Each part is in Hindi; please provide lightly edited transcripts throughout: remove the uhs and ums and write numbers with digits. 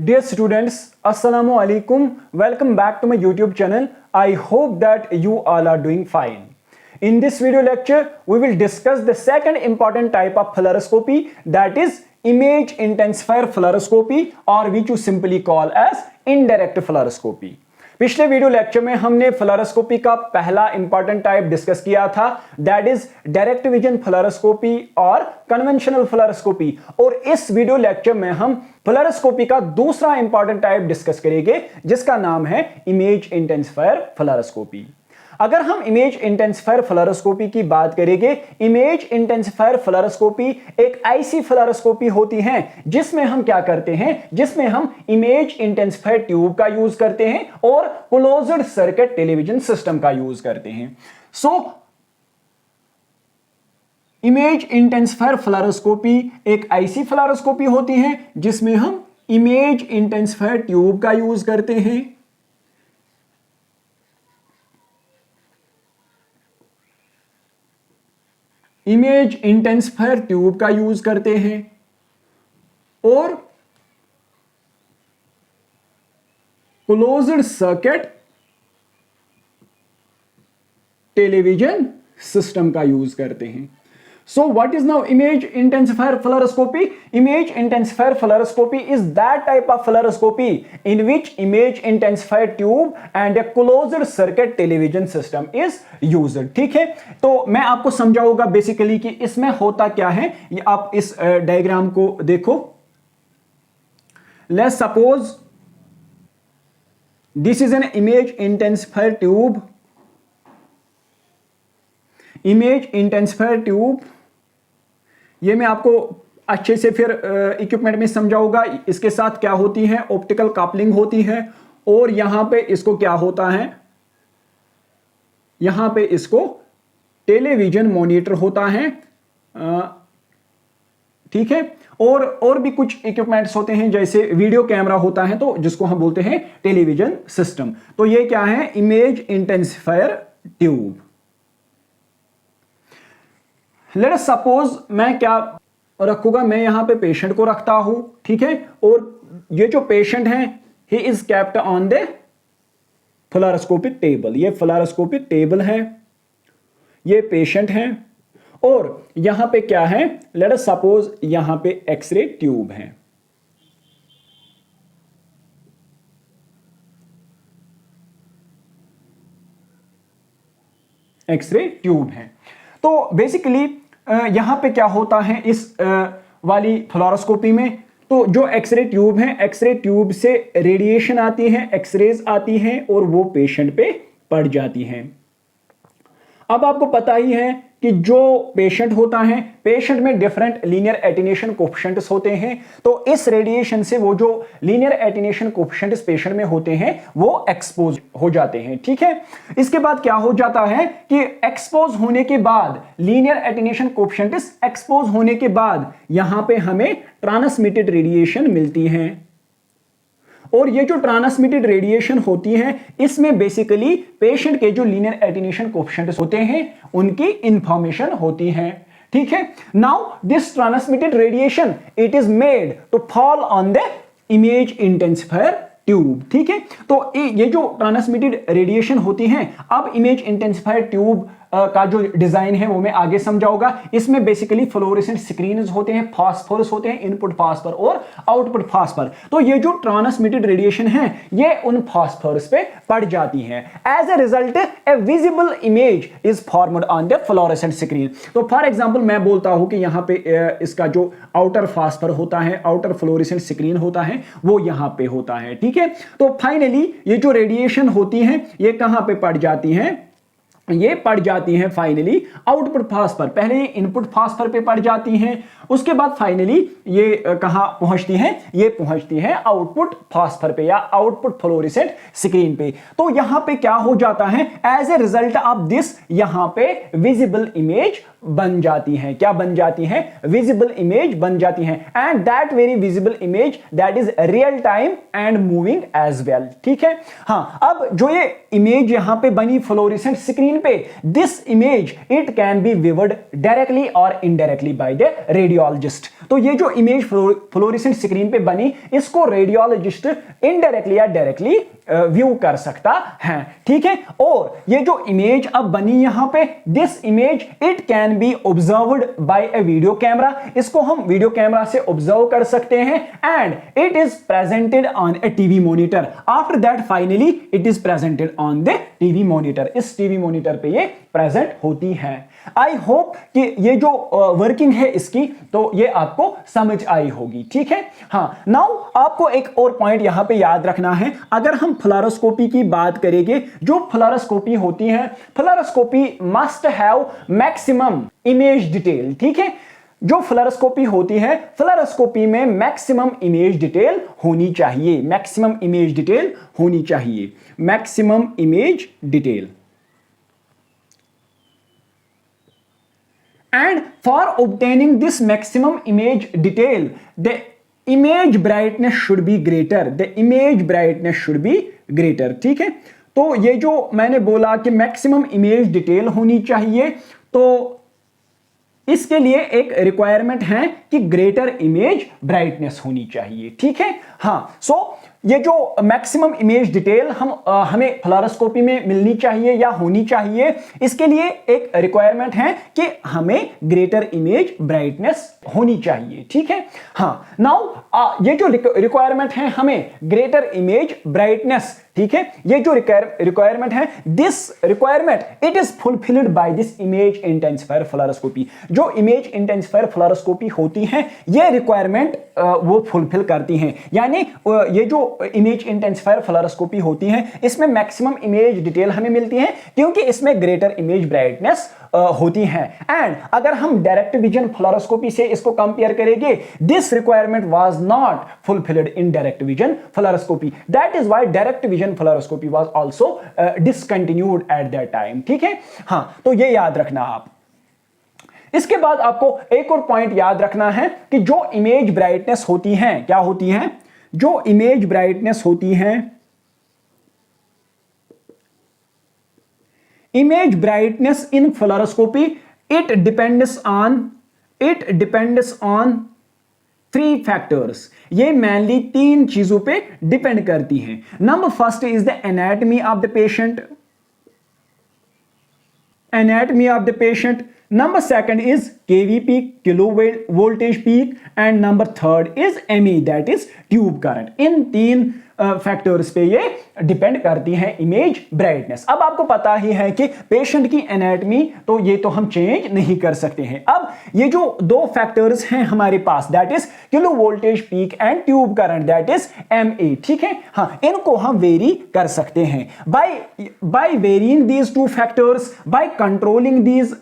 Dear students, Assalamu alaikum. Welcome back to my YouTube channel. I hope that you all are doing fine. In this video lecture, we will discuss the second important type of fluoroscopy, that is image intensifier fluoroscopy, or which you simply call as indirect fluoroscopy. पिछले वीडियो लेक्चर में हमने फ्लोरोस्कोपी का पहला इंपॉर्टेंट टाइप डिस्कस किया था, that is direct vision fluoroscopy और कन्वेंशनल फ्लोरोस्कोपी। और इस वीडियो लेक्चर में हम फ्लोरोस्कोपी का दूसरा इंपॉर्टेंट टाइप डिस्कस करेंगे जिसका नाम है इमेज इंटेंसिफायर फ्लोरोस्कोपी। अगर हम इमेज इंटेंसिफायर फ्लोरोस्कोपी की बात करेंगे, इमेज इंटेंसिफायर फ्लोरोस्कोपी एक ऐसी फ्लोरोस्कोपी होती है जिसमें हम क्या करते हैं, जिसमें हम इमेज इंटेंसिफायर ट्यूब का यूज करते हैं और क्लोज्ड सर्किट टेलीविजन सिस्टम का यूज करते हैं। इमेज इंटेंसिफायर फ्लोरोस्कोपी एक ऐसी फ्लोरोस्कोपी होती है जिसमें हम इमेज इंटेंसिफायर ट्यूब का यूज करते हैं इमेज इंटेंसिफायर ट्यूब का यूज करते हैं और क्लोज्ड सर्किट टेलीविजन सिस्टम का यूज करते हैं। So what is now image intensifier fluoroscopy? Image intensifier fluoroscopy is that type of fluoroscopy in which image intensifier tube and a closed circuit television system is used. ठीक है, तो मैं आपको समझाऊंगा बेसिकली कि इसमें होता क्या है। ये आप इस डायग्राम को देखो। Let's suppose this is an image intensifier tube. Image intensifier tube, ये मैं आपको अच्छे से फिर इक्विपमेंट में समझाऊंगा। इसके साथ क्या होती है, ऑप्टिकल कपलिंग होती है और यहां पे इसको क्या होता है, यहां पे इसको टेलीविजन मॉनिटर होता है, ठीक है। और भी कुछ इक्विपमेंट्स होते हैं जैसे वीडियो कैमरा होता है, तो जिसको हम बोलते हैं टेलीविजन सिस्टम। तो ये क्या है, image intensifier tube. Let us suppose मैं क्या रखूंगा, मैं यहां पे पेशेंट को रखता हूं, ठीक है। और ये जो पेशेंट है, he is kept on the fluoroscopic table. ये फ्लोरोस्कोपिक टेबल है, ये पेशेंट है और यहां पे क्या है, लेट अस सपोज यहां पे एक्सरे ट्यूब है। एक्सरे ट्यूब है। तो बेसिकली यहां पे क्या होता है इस वाली फ्लोरोस्कोपी में, तो जो एक्सरे ट्यूब है, एक्सरे ट्यूब से रेडिएशन आती है, एक्सरेज आती हैं और वो पेशेंट पे पड़ जाती हैं। अब आपको पता ही है कि जो पेशेंट होता है, पेशेंट में डिफरेंट लीनियर एटेन्यूएशन कोएफिशिएंट्स होते हैं। तो इस रेडिएशन से वो जो लीनियर एटेन्यूएशन कोएफिशिएंट्स पेशेंट में होते हैं वो एक्सपोज हो जाते हैं, ठीक है। इसके बाद क्या हो जाता है कि एक्सपोज होने के बाद, लीनियर एटेन्यूएशन कोएफिशिएंट्स एक्सपोज होने के बाद यहां पे हमें ट्रांसमिटेड रेडिएशन मिलती है। और ये जो ट्रांसमिटेड रेडिएशन होती है, इसमें बेसिकली पेशेंट के जो लीनियर एटेन्यूएशन कोएफिशिएंट्स होते हैं उनकी इंफॉर्मेशन होती है, ठीक है। Now this transmitted radiation it is made to fall on the image intensifier tube, ठीक है। तो ये जो ट्रांसमिटेड रेडिएशन होती है, अब इमेज इंटेंसिफायर ट्यूब का जो डिजाइन है वो मैं आगे समझाऊंगा। इसमें बेसिकली फ्लोरेसेंट स्क्रीन्स होते हैं, फास्फोरस होते हैं, इनपुट फास्फोर और आउटपुट फास्फोर। तो ये जो ट्रांसमिटेड रेडिएशन है ये उन फास्फोरस पे पड़ जाती है। As a result a visible image is formed on the fluorescent screen. तो फॉर एग्जांपल मैं बोलता हूं कि यहां पे इसका जो आउटर फास्फोर होता है, आउटर फ्लोरेसेंट स्क्रीन होता है, वो यहां पे होता है, ठीक है। तो फाइनली ये जो रेडिएशन होती है ये कहां पे पड़ जाती है, ये पड़ जाती हैं फाइनली आउटपुट फास्फोर। पहले ये इनपुट फास्फोर पे पड़ जाती हैं, उसके बाद फाइनली ये कहां पहुंचती हैं, ये पहुंचती है आउटपुट फास्फोर पे या आउटपुट फ्लोरेसेंट स्क्रीन पे। तो यहां पे क्या हो जाता है, as a result of this यहां पे विजिबल इमेज बन जाती हैं। क्या बन जाती हैं? विजिबल इमेज बन जाती हैं। And that very visible image that is real time and moving as well. ठीक है। हाँ, अब जो ये इमेज यहां पे बनी फ्लोरेसेंट स्क्रीन पे, this image it can be viewed directly और इनडायरेक्टली बाय द रेडियोलॉजिस्ट। तो ये जो इमेज फ्लोरेसेंट स्क्रीन पे बनी, इसको रेडियोलॉजिस्ट इनडायरेक्टली या डायरेक्टली व्यू कर सकता है। ठीक है। और ये जो इमेज अब बनी यहां पे, this image it can B observed bye A video camera. इसको हम वीडियो कैमरा से ऑब्जर्व कर सकते हैं। And it is presented on A TV monitor. After that finally it is presented on the TV monitor. इस टीवी मॉनिटर पे ये प्रेजेंट होती है। आई होप कि ये जो वर्किंग है इसकी, तो ये आपको समझ आई होगी। ठीक है। हाँ, नाउ आपको एक और पॉइंट यहां पे याद रखना है। अगर हम फ्लोरोस्कोपी की बात करेंगे, जो फ्लोरोस्कोपी होती है, fluoroscopy must have maximum image detail. ठीक है। जो फ्लोरोस्कोपी होती है, फ्लोरोस्कोपी में मैक्सिमम इमेज डिटेल होनी चाहिए। मैक्सिमम इमेज डिटेल होनी चाहिए। Maximum image detail. And for obtaining this maximum image detail, the image brightness should be greater. The image brightness should be greater. ठीक है। तो ये जो मैंने बोला कि मैक्सिमम इमेज डिटेल होनी चाहिए, तो इसके लिए एक रिक्वायरमेंट है कि ग्रेटर इमेज ब्राइटनेस होनी चाहिए। ठीक है। हाँ, सो ये जो मैक्सिमम इमेज डिटेल हमें फ्लोरोस्कोपी में मिलनी चाहिए या होनी चाहिए, इसके लिए एक रिक्वायरमेंट है कि हमें ग्रेटर इमेज ब्राइटनेस होनी चाहिए। ठीक है। हाँ, नाउ ये जो रिक्वायरमेंट है हमें ग्रेटर इमेज ब्राइटनेस, ठीक है, ये जो रिक्वायरमेंट है, this requirement it is fulfilled by this image intensifier fluoroscopy. जो इमेज इंटेंसिफायर फ्लोरोस्कोपी होती है, ये रिक्वायरमेंट वो फुलफिल करती हैं। यानी ये जो इमेज इंटेंसिफायर फ्लोरोस्कोपी होती है, इसमें मैक्सिमम इमेज डिटेल हमें मिलती है क्योंकि इसमें ग्रेटर इमेज ब्राइटनेस होती है। एंड अगर हम डायरेक्ट विजन फ्लोरोस्कोपी से इसको कंपेयर करेंगे, this requirement was not fulfilled in direct vision fluoroscopy. That is why direct vision fluoroscopy was also discontinued at that time. ठीक है। हाँ, तो ये याद रखना आप। इसके बाद आपको एक और पॉइंट याद रखना है कि जो इमेज ब्राइटनेस होती है, क्या होती है? जो इमेज ब्राइटनेस होती है, image brightness in fluoroscopy it depends on 3 factors. ये मेनली 3 चीजों पे डिपेंड करती हैं। Number first is the anatomy of the patient. Anatomy of the patient. Number second is kV peak, kilo voltage peak, and number third is ME, that is tube current. In 3 factors पे ये डिपेंड करती है इमेज ब्राइटनेस। अब आपको पता ही है कि पेशेंट की एनाटॉमी तो ये तो हम चेंज नहीं कर सकते हैं। अब ये जो 2 फैक्टर्स हैं हमारे पास, that is kilo voltage peak and tube current, that is MA। ठीक है। हाँ, इनको हम वेरी कर सकते हैं by varying these 2 factors, by controlling these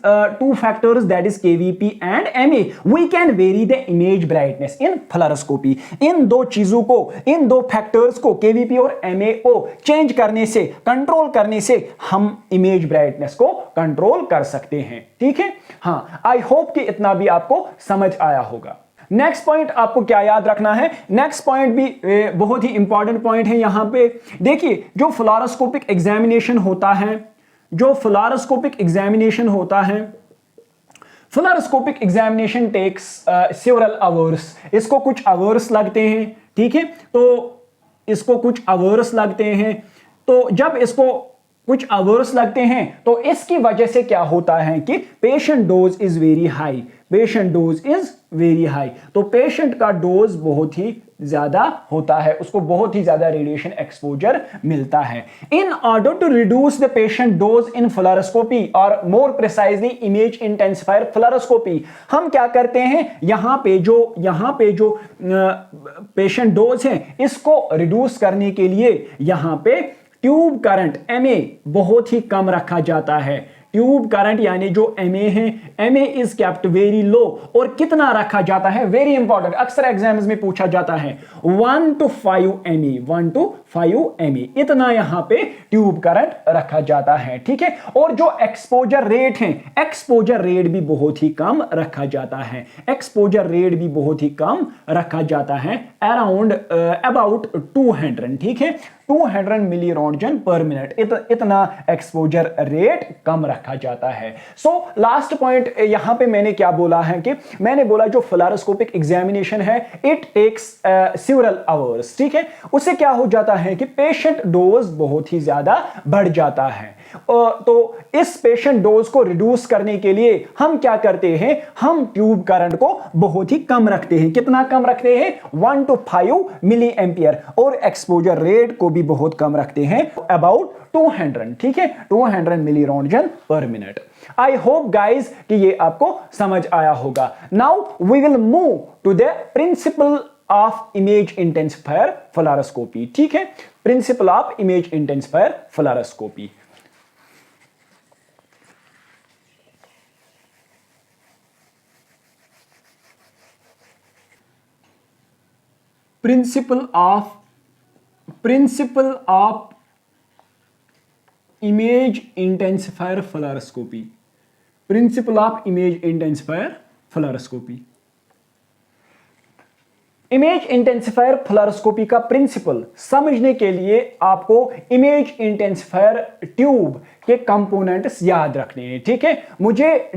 2 factors, that is KVP and MA, we can vary the image brightness in fluoroscopy. इन 2 चीजों को, इन 2 फैक्टर्स को, KVP और MA को चेंज करने से, कंट्रोल करने से हम इमेज ब्राइटनेस को कंट्रोल कर सकते हैं। ठीक है। हाँ, आई होप कि इतना भी आपको समझ आया होगा। नेक्स्ट पॉइंट आपको क्या याद रखना है? नेक्स्ट पॉइंट भी बहुत ही इंपॉर्टेंट पॉइंट है। यहां पे देखिए, जो फ्लोरोस्कोपिक एग्जामिनेशन होता है, fluoroscopic examination takes several hours. इसको कुछ आवर्स लगते हैं। ठीक है। तो इसको कुछ आवर्स लगते हैं। तो जब इसको कुछ आवर्स लगते हैं तो इसकी वजह से क्या होता है कि patient dose is very high. तो पेशेंट का डोज बहुत ही ज्यादा होता है, उसको बहुत ही ज्यादा रेडिएशन एक्सपोजर मिलता है। In order to reduce the patient dose in fluoroscopy और more precisely image intensifier fluoroscopy, हम क्या करते हैं, यहां पे जो पेशेंट डोज है इसको रिड्यूस करने के लिए यहां पे ट्यूब करंट MA बहुत ही कम रखा जाता है। ट्यूब करंट यानी जो MA है, MA is kept very low, और कितना रखा जाता है, वेरी इंपॉर्टेंट, अक्सर एग्जाम्स में पूछा जाता है 1 to 5 MA, 1 to 5 MA, इतना यहां पे ट्यूब करंट रखा जाता है, ठीक है। और जो एक्सपोजर रेट है, एक्सपोजर रेट भी बहुत ही कम रखा जाता है, एक्सपोजर रेट भी बहुत ही कम रखा जाता है, अराउंड अबाउट 200, ठीक है, 200 मिली रोंटजन पर मिनट, इतना एक्सपोजर रेट कम रखा जाता है। सो लास्ट पॉइंट यहां पे मैंने क्या बोला है कि मैंने बोला जो फ्लोरोस्कोपिक एग्जामिनेशन है इट टेक्स सेवरल आवर्स, ठीक है। उससे क्या हो जाता है कि पेशेंट डोज बहुत ही ज्यादा बढ़ जाता है, तो इस पेशेंट डोज को रिड्यूस करने के लिए हम क्या करते हैं, हम ट्यूब करंट को बहुत ही कम रखते हैं, कितना कम रखते हैं, 1 to 5 मिली एम्पियर, और एक्सपोजर रेट को भी बहुत कम रखते हैं, अबाउट 200, ठीक है, 200 milli roentgen per minute. I hope guys कि ये आपको समझ आया होगा। Now we will move to the principle of image intensifier fluoroscopy, ठीक है, principle of image intensifier fluoroscopy. Principle of image intensifier fluoroscopy, principle of image intensifier fluoroscopy. Image intensifier fluoroscopy का प्रिंसिपल समझने के लिए आपको इमेज इंटेंसिफायर ट्यूब के कंपोनेंट्स याद रखने हैं, ठीक है। मुझे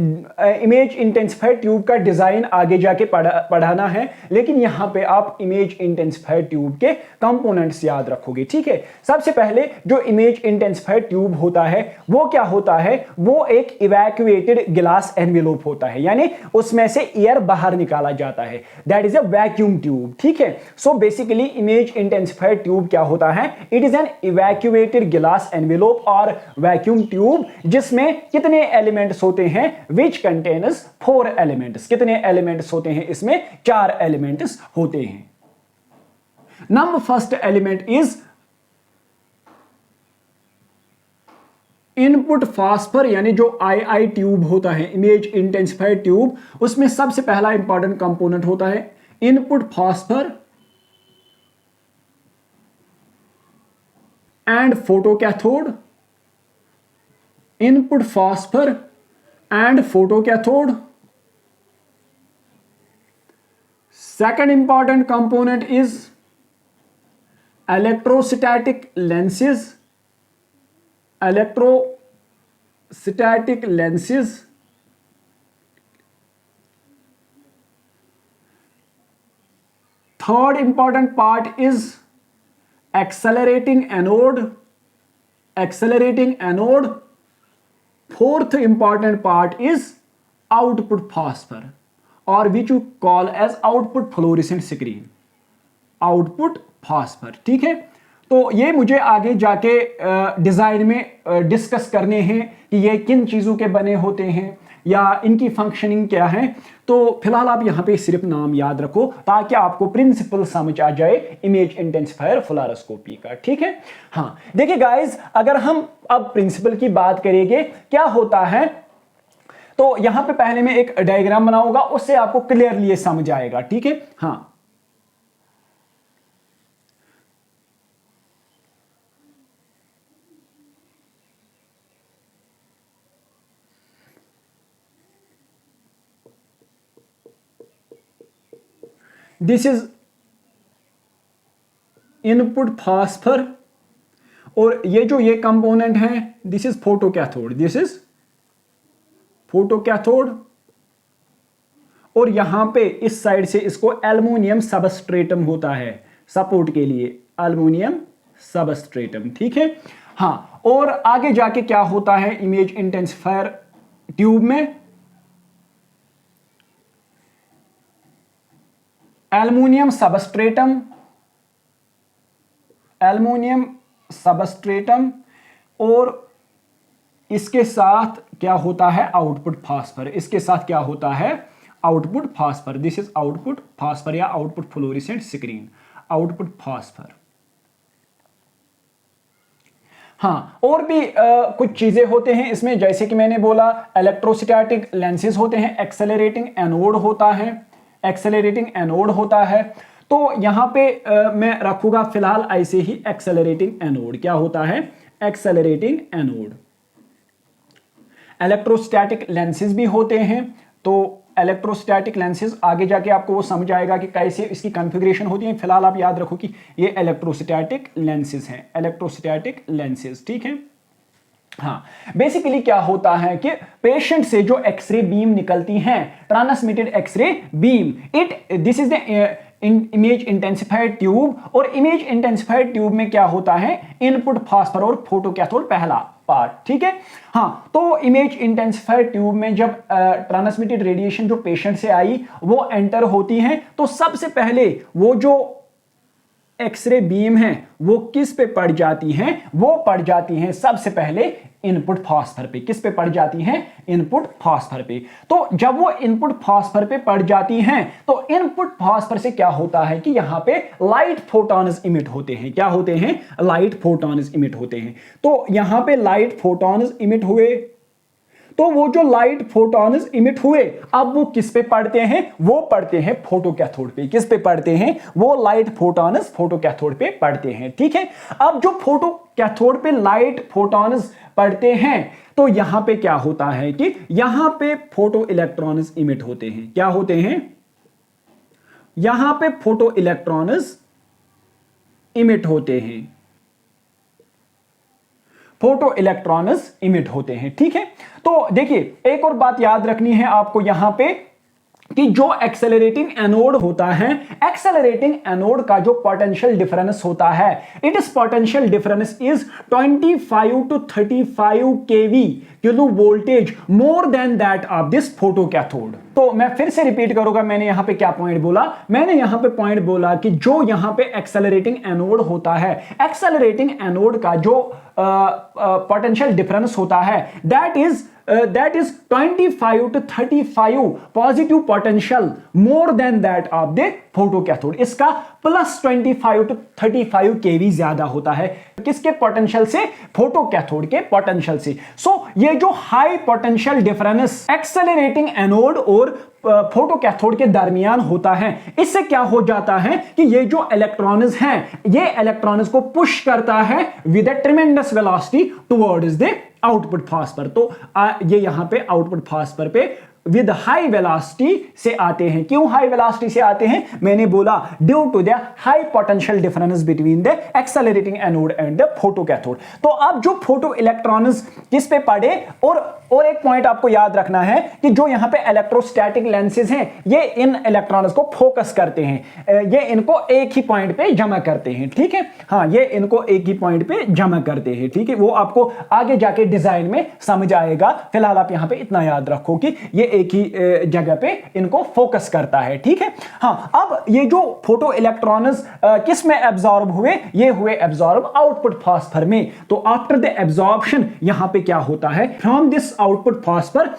इमेज इंटेंसिफायर ट्यूब का डिजाइन आगे जाके पढ़ाना है, लेकिन यहां पे आप इमेज इंटेंसिफायर ट्यूब के कंपोनेंट्स याद रखोगे, ठीक है। सबसे पहले जो इमेज इंटेंसिफायर ट्यूब होता है वो क्या होता है, वो एक इवैक्यूएटेड ग्लास एनवेलोप होता है, यानी उसमें से एयर बाहर निकाला जाता है, that is a vacuum tube, ठीक है। So basically image intensifier tube क्या होता है, it is an evacuated glass envelope और वैक्यूम ट्यूब, जिसमें कितने एलिमेंट्स होते हैं, विच कंटेन्स 4 एलिमेंट्स, कितने एलिमेंट्स होते हैं, इसमें 4 एलिमेंट्स होते हैं। Number first element is input phosphor, यानी जो आई ट्यूब होता है, इमेज इंटेंसिफायर ट्यूब, उसमें सबसे पहला इंपॉर्टेंट कंपोनेंट होता है input phosphor and photocathode, input phosphor and photocathode. Second important component is electrostatic lenses, electrostatic lenses. Third important part is accelerating anode, accelerating anode. Fourth important part is output phosphor, or which you call as output fluorescent screen, output phosphor, ठीक है। तो ये मुझे आगे जाके डिजाइन में डिस्कस करने हैं कि ये किन चीजों के बने होते हैं या इनकी फंक्शनिंग क्या है। तो फिलहाल आप यहां पे सिर्फ नाम याद रखो ताकि आपको प्रिंसिपल समझ आ जाए इमेज इंटेंसिफायर फ्लोरोस्कोपी का, ठीक है। हाँ देखिए गाइस, अगर हम अब प्रिंसिपल की बात करेंगे क्या होता है, तो यहां पे पहले मैं एक डायग्राम बनाऊंगा, उससे आपको क्लियरली समझ आएगा, ठीक है। हाँ दिस इज इनपुट फास्फर, और ये जो ये कंपोनेंट है दिस इज फोटोकैथोड, दिस इज फोटोकैथोड, और यहां पे इस साइड से इसको एल्युमिनियम सबस्ट्रेटम होता है सपोर्ट के लिए, एल्युमिनियम सबस्ट्रेटम, ठीक है। हाँ, और आगे जाके क्या होता है इमेज इंटेंसिफायर ट्यूब में, एल्युमिनियम सबस्ट्रेटम, एल्युमिनियम सबस्ट्रेटम, और इसके साथ क्या होता है आउटपुट फास्फर, इसके साथ क्या होता है output phosphor, this is output phosphor या output fluorescent screen, output phosphor. हाँ, और भी कुछ चीजें होते हैं इसमें, जैसे कि मैंने बोला इलेक्ट्रोस्टैटिक लेंसेज होते हैं, एक्सेलरेटिंग एनोड होता है, एक्सेलरेटिंग एनोड होता है। तो यहां पे मैं रखूंगा फिलहाल ऐसे ही एक्सेलरेटिंग एनोड। क्या होता है? Accelerating anode. इलेक्ट्रोस्टैटिक लेंसेज भी होते हैं, तो इलेक्ट्रोस्टैटिक लेंसेज आगे जाके आपको वो समझ आएगा कि कैसे इसकी कॉन्फ़िगरेशन होती है। फिलहाल आप याद रखो कि ये इलेक्ट्रोस्टैटिक लेंसेज हैं, इलेक्ट्रोस्टैटिक लेंसेज, ठीक है। हाँ, बेसिकली क्या होता है कि पेशेंट से जो एक्सरे बीम निकलती हैं, transmitted x ray beam, this is the image intensified tube. और इमेज इंटेंसिफाइड ट्यूब में क्या होता है? इनपुट फास्फर और फोटो कैथोड पहला पार्ट, ठीक है। हाँ, तो इमेज इंटेंसिफाइड ट्यूब में जब ट्रांसमिटेड रेडिएशन जो पेशेंट से आई वो एंटर होती है, तो सबसे पहले वो जो एक्सरे बीम है वो किस पे पड़ जाती हैं? वो पड़ जाती हैं सबसे पहले इनपुट फास्फर पे। किस पे पड़ जाती हैं? इनपुट फास्फर पे। तो जब वो इनपुट फास्फर पे पड़ जाती हैं, तो इनपुट फास्फर से क्या होता है कि यहां पे लाइट फोटॉन्स इमिट होते हैं। क्या होते हैं? लाइट फोटॉन्स इमिट होते हैं। तो यहां पे लाइट फोटॉन्स इमिट हुए, तो वो जो लाइट फोटॉन्स इमिट हुए, अब वो किस पे पड़ते हैं? वो पड़ते हैं फोटो कैथोड पे। किस पे पड़ते हैं? वो लाइट फोटॉन्स फोटो कैथोड पे पड़ते हैं, ठीक है। अब जो फोटो कैथोड पे लाइट फोटॉन्स पड़ते हैं, तो यहां पे क्या होता है कि यहां पे फोटो इलेक्ट्रॉन्स इमिट होते हैं। क्या होते हैं? यहां पे फोटो इलेक्ट्रॉन्स इमिट होते हैं, फोटो इलेक्ट्रॉन्स इमिट होते हैं, ठीक है। तो देखिए, एक और बात याद रखनी है आपको यहां पे कि जो एक्सेलरेटिंग एनोड होता है, एक्सेलरेटिंग एनोड का जो पोटेंशियल डिफरेंस होता है, it is potential difference is 25 to 35 KV kilo voltage more than that of this photo cathode. तो मैं फिर से रिपीट करूंगा, मैंने यहां पे क्या पॉइंट बोला? मैंने यहां पे पॉइंट बोला कि जो यहां पे एक्सेलरेटिंग एनोड होता है, एक्सेलरेटिंग एनोड का जो पोटेंशियल डिफरेंस होता है, that is 25 to 35 positive potential more than that of the photo cathode. इसका प्लस 25 to 35 केवी ज्यादा होता है। किसके पोटेंशियल से? फोटो कैथोड के पोटेंशियल से। ये जो high potential difference accelerating anode और फोटो कैथोड के दरमियान होता है, इससे क्या हो जाता है कि ये जो इलेक्ट्रॉन्स हैं, ये इलेक्ट्रॉन्स को पुश करता है with a tremendous velocity towards the output phosphor. तो ये यहां पे आउटपुट फास्फर पे विद हाई वेलोसिटी से आते हैं। क्यों हाई वेलोसिटी से आते हैं? मैंने बोला due to the high potential difference between the accelerating anode and the photo cathode. तो अब जो फोटो इलेक्ट्रॉन्स किस पे पड़े, और एक पॉइंट आपको याद रखना है कि जो यहां पे इलेक्ट्रोस्टैटिक लेंसेज हैं, ये इन इलेक्ट्रॉन्स को फोकस करते हैं, ये इनको एक ही पॉइंट पे जमा करते हैं, ठीक है। हाँ, ये इनको एक ही पॉइंट पे जमा करते हैं, ठीक है। वो आपको आगे जाके डिजाइन में समझ आएगा। फिलहाल आप यहां पे इतना याद रखो कि ये एक ही जगह पे इनको फोकस करता है, ठीक है। हाँ, अब ये जो फोटो इलेक्ट्रॉन्स किस में एब्जॉर्ब हुए? ये हुए एब्जॉर्ब आउटपुट फास्फर में। तो आफ्टर द एब्जॉर्प्शन यहां पे क्या होता है? From this output phosphor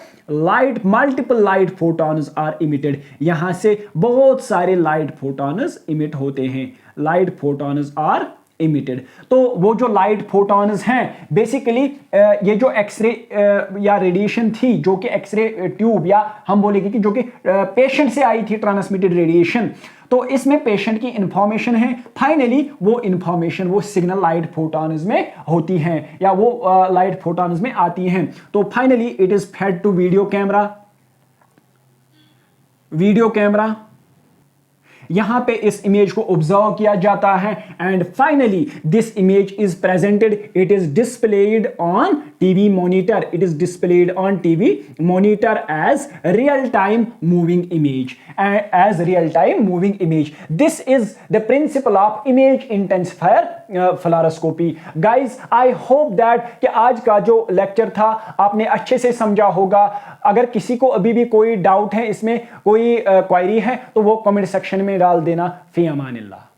multiple light photons are emitted. यहां से बहुत सारे लाइट फोटॉन्स इमिट होते हैं, लाइट फोटॉन्स आर इमिटेड। तो वो जो लाइट फोटॉन्स हैं, बेसिकली ये जो एक्सरे या रेडिएशन थी, जो कि एक्सरे ट्यूब या हम बोलेंगे कि जो कि पेशेंट से आई थी ट्रांसमिटेड रेडिएशन, तो इसमें पेशेंट की इंफॉर्मेशन है। फाइनली वो इंफॉर्मेशन वो सिग्नल लाइट फोटॉन्स में होती हैं, या वो लाइट फोटॉन्स में आती हैं। तो finally it is fed to video camera. यहां पे इस इमेज को ऑब्जर्व किया जाता है, and finally this image is presented, it is displayed on TV monitor, as real time moving image, this is the principle of image intensifier fluoroscopy. Guys, I hope that कि आज का जो लेक्चर था आपने अच्छे से समझा होगा। अगर किसी को अभी भी कोई डाउट है, इसमें कोई क्वेरी है, तो वो कमेंट सेक्शन में डाल देना। फी अमानिल्लाह।